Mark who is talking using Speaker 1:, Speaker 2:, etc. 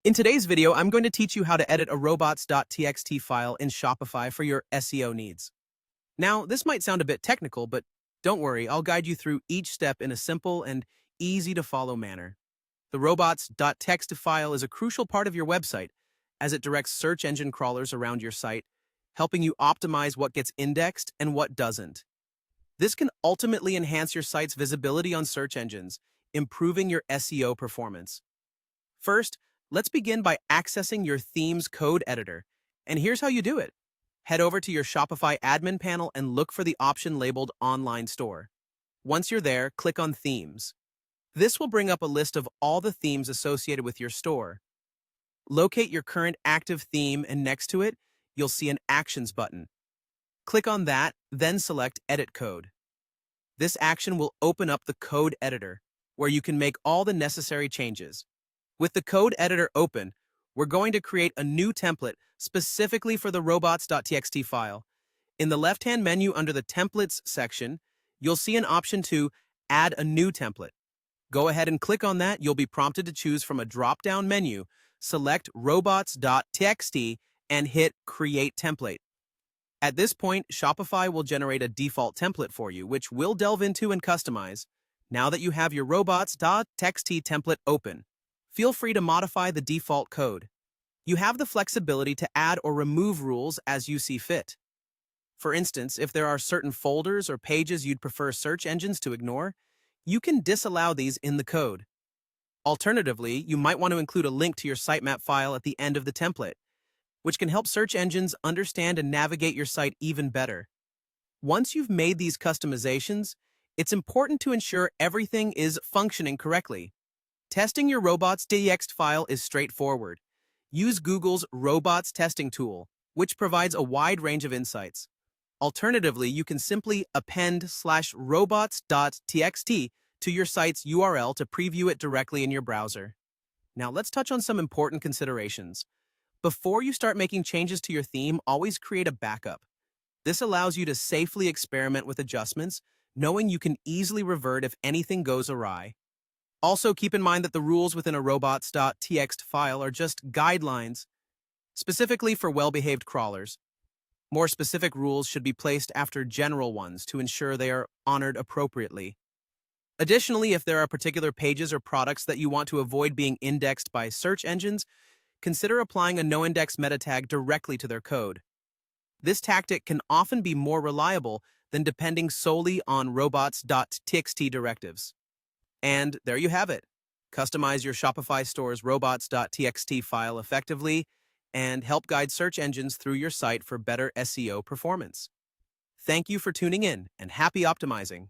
Speaker 1: In today's video, I'm going to teach you how to edit a Robots.txt file in Shopify for your SEO needs. Now, this might sound a bit technical, but don't worry, I'll guide you through each step in a simple and easy-to-follow manner. The Robots.txt file is a crucial part of your website, as it directs search engine crawlers around your site, helping you optimize what gets indexed and what doesn't. This can ultimately enhance your site's visibility on search engines, improving your SEO performance. First, let's begin by accessing your theme's code editor. And here's how you do it. Head over to your Shopify admin panel and look for the option labeled Online Store. Once you're there, click on Themes. This will bring up a list of all the themes associated with your store. Locate your current active theme, and next to it, you'll see an Actions button. Click on that, then select Edit Code. This action will open up the code editor, where you can make all the necessary changes. With the code editor open, we're going to create a new template specifically for the Robots.txt file. In the left-hand menu under the Templates section, you'll see an option to Add a new template. Go ahead and click on that. You'll be prompted to choose from a drop-down menu, select Robots.txt, and hit Create Template. At this point, Shopify will generate a default template for you, which we'll delve into and customize. Now that you have your Robots.txt template open, feel free to modify the default code. You have the flexibility to add or remove rules as you see fit. For instance, if there are certain folders or pages you'd prefer search engines to ignore, you can disallow these in the code. Alternatively, you might want to include a link to your sitemap file at the end of the template, which can help search engines understand and navigate your site even better. Once you've made these customizations, it's important to ensure everything is functioning correctly. Testing your Robots.txt file is straightforward. Use Google's Robots testing tool, which provides a wide range of insights. Alternatively, you can simply append /robots.txt to your site's URL to preview it directly in your browser. Now let's touch on some important considerations. Before you start making changes to your theme, always create a backup. This allows you to safely experiment with adjustments, knowing you can easily revert if anything goes awry. Also, keep in mind that the rules within a Robots.txt file are just guidelines, specifically for well-behaved crawlers. More specific rules should be placed after general ones to ensure they are honored appropriately. Additionally, if there are particular pages or products that you want to avoid being indexed by search engines, consider applying a no-index meta tag directly to their code. This tactic can often be more reliable than depending solely on Robots.txt directives. And there you have it. Customize your Shopify store's Robots.txt file effectively and help guide search engines through your site for better SEO performance. Thank you for tuning in, and happy optimizing.